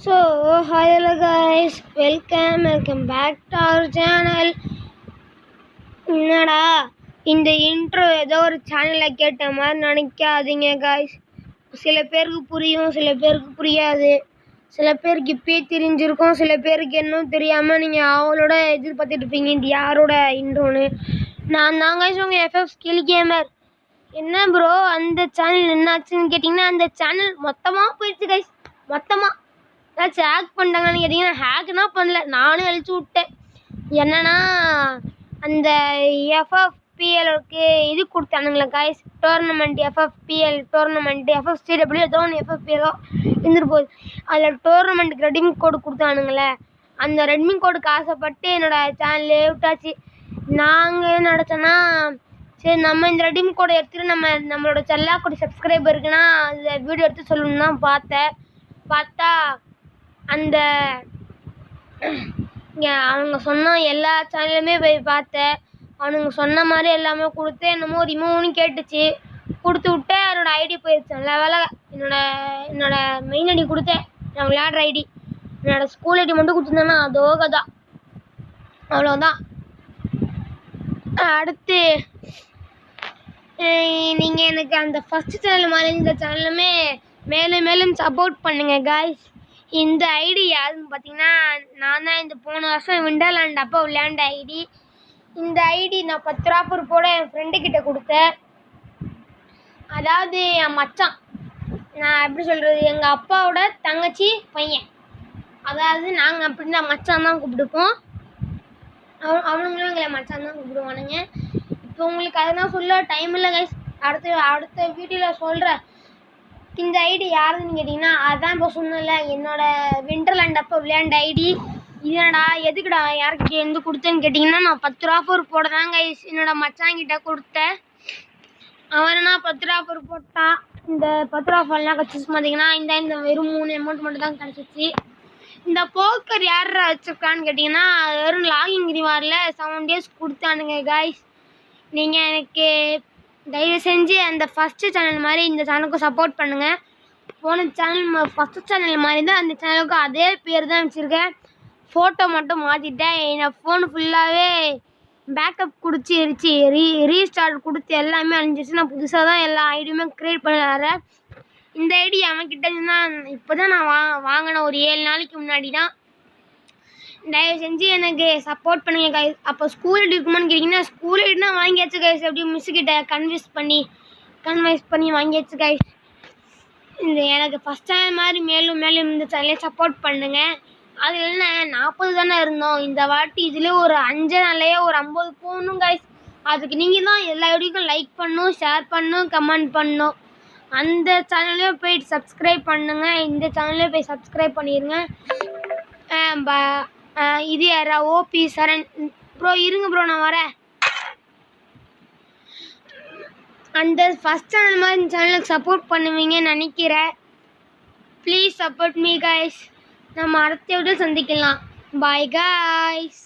So, hi hello guys, welcome back to our channel. என்னடா இந்த intro ஏதோ ஒரு சேனலில் கேட்ட மாதிரி நினைக்காதீங்க காய்ஸ். சில பேருக்கு புரியும், சில பேருக்கு புரியாது. சில பேருக்கு இப்பயே தெரிஞ்சிருக்கும், சில பேருக்கு இன்னும் தெரியாமல் நீங்கள் அவளோட எதிர்பார்த்துட்டு இருப்பீங்க இது யாரோட இன்ட்ரோன்னு. நான் தான் காய்ஸ் உங்கள் எஃப்எஃப் ஸ்கில் கேமர். என்ன ப்ரோ அந்த சேனல் என்னாச்சுன்னு கேட்டிங்கன்னா, அந்த சேனல் மொத்தமாக போயிடுச்சு காய்ஸ். மொத்தமாக ஏதாச்சும் ஹேக் பண்ணிட்டாங்கன்னு கேட்டிங்கன்னா, ஹேக்குனா பண்ணல, நானும் அழிச்சு விட்டேன். என்னன்னா அந்த எஃப்எஃப்பிஎலுக்கு இது கொடுத்தானுங்களே காய்ஸ், டோர்னமெண்ட் எஃப்எஃப்பிஎல் டோர்னமெண்ட் எஃப்எஃப்சிடபிள்யூ ஏதோ ஒன்று எஃப்எஃப்பிஎலோ இருந்துட்டு போகுது. அதில் டோர்னமெண்ட்டுக்கு ரெடிமி கோடு கொடுத்தானுங்களே, அந்த ரெட்மி கோடுக்கு ஆசைப்பட்டு என்னோடய சேனல்லே விட்டாச்சு. நாங்கள் என்ன நினச்சோன்னா, சரி நம்ம இந்த ரெடிமி கோடை எடுத்துகிட்டு நம்மளோட செல்லாக்குடி சப்ஸ்கிரைபர் இருக்குன்னா அந்த வீடியோ எடுத்து சொல்லணுன்னு தான் பார்த்தா அந்த அவங்க சொன்ன எல்லா சேனலுமே போய் பார்த்தேன். அவனுங்க சொன்ன மாதிரி எல்லாமே கொடுத்து என்னமோ ரிமூவ்னு கேட்டுச்சு. கொடுத்து விட்டு என்னோடய ஐடி போயிடுச்சு. நல்ல வேலை என்னோட மெயின் ஐடி கொடுத்தேன், நான் விளையாடுற ஐடி. என்னோடய ஸ்கூல் ஐடி மட்டும் கொடுத்துருந்தேன்னா அதோ கதா, அவ்வளோதான். அடுத்து நீங்கள் எனக்கு அந்த ஃபஸ்ட்டு சேனல் மாதிரி இந்த சேனலுமே மேலும் மேலும் சப்போர்ட் பண்ணுங்கள் காய்ஸ். இந்த ஐடி யாருன்னு பார்த்தீங்கன்னா, நான் தான் இந்த போன வருஷம் விண்டர்லேண்ட் அப்போ விளையாண்ட ஐடி. இந்த ஐடி நான் 10 ரூபா போட என் ஃப்ரெண்டுக்கிட்ட கொடுத்தேன். அதாவது என் மச்சான், நான் எப்படி சொல்கிறது, எங்கள் அப்பாவோட தங்கச்சி பையன். அதாவது நாங்கள் அப்படின்னா மச்சான் தான் கூப்பிடுப்போம். அவனுங்களும் எங்களை மச்சான் தான் கூப்பிடுவானுங்க. இப்போ உங்களுக்கு அதெல்லாம் சொல்ல டைம் இல்லை கைஸ். அடுத்த வீடியோவில் சொல்கிறேன். இந்த ஐடி யாருன்னு கேட்டிங்கன்னா, அதான் இப்போ சொன்னல என்னோடய விண்டர்லேண்ட் அப்போ விளையாண்ட ஐடி. இதனடா எதுக்குடா யார்கிட்ட இருந்து கொடுத்தேன்னு கேட்டிங்கன்னா, நான் 10 ரூபா போட தான் கைஸ் என்னோடய மச்சாங்கிட்ட கொடுத்தேன். அவனா 10 ரூபா போட்டான். இந்த 10 ரூபா எல்லாம் கிடச்சிச்சு பார்த்தீங்கன்னா, இந்த வெறும் 3 அமௌண்ட் மட்டும் தான் கிடச்சிச்சு. இந்த போக்கர் யார் வச்சுருக்கான்னு கேட்டிங்கன்னா, வெறும் லாகிங் ரிவார்டில் 7 days கொடுத்தானுங்க காய்ஸ். நீங்கள் எனக்கு தயவு செஞ்சு அந்த ஃபஸ்ட்டு சேனல் மாதிரி இந்த சேனலுக்கும் சப்போர்ட் பண்ணுங்கள். போன சேனல் ஃபஸ்ட்டு சேனல் மாதிரி தான் அந்த சேனலுக்கும் அதே பேர் தான் வச்சுருக்கேன். ஃபோட்டோ மட்டும் மாற்றிட்டேன். என் ஃபோன் ஃபுல்லாகவே பேக்கப் குடிச்சிருச்சு, ரீஸ்டார்ட் கொடுத்து எல்லாமே அழிஞ்சிருச்சு. நான் புதுசாக தான் எல்லா ஐடியுமே க்ரியேட் பண்ண வரேன். இந்த ஐடி அவன்கிட்ட இருந்தால் இப்போ தான் நான் வாங்கினேன், ஒரு 7 நாளைக்கு முன்னாடி தான். தயவு செஞ்சு எனக்கு சப்போர்ட் பண்ணுங்க கைஸ். அப்போ ஸ்கூல் ஐடி இருக்குமான்னு கேட்டிங்கன்னா, ஸ்கூல் ஐடினா வாங்கியாச்சு கைஸ். எப்படி மிஸ்ஸுக்கிட்ட கன்வின்ஸ் பண்ணி வாங்கியாச்சு கைஸ். இந்த எனக்கு ஃபஸ்ட் சேனல் மாதிரி மேலும் மேலும் இந்த சேனலை சப்போர்ட் பண்ணுங்கள். அது இல்லைன்னா 40 தானே இருந்தோம், இந்த வாட்டி இதில் ஒரு 5 நாள்லேயே ஒரு 50 போகணும் கைஸ். அதுக்கு நீங்கள் தான் எல்லா வீடியோக்கும் லைக் பண்ணணும், ஷேர் பண்ணணும், கமெண்ட் பண்ணணும். அந்த சேனல்லையும் போய்ட்டு சப்ஸ்கிரைப் பண்ணுங்கள், இந்த சேனல்லையும் போய் சப்ஸ்கிரைப் பண்ணிடுங்க. இது யாரா ஓபி சரண் ப்ரோ, இருங்க ப்ரோ நான் வரேன். அந்த ஃபஸ்ட் சேனல் மாதிரி இந்த சேனலுக்கு சப்போர்ட் பண்ணுவீங்கன்னு நினைக்கிறேன். Please support me guys. நம்ம அடுத்த வீடியோ சந்திக்கலாம். Bye guys.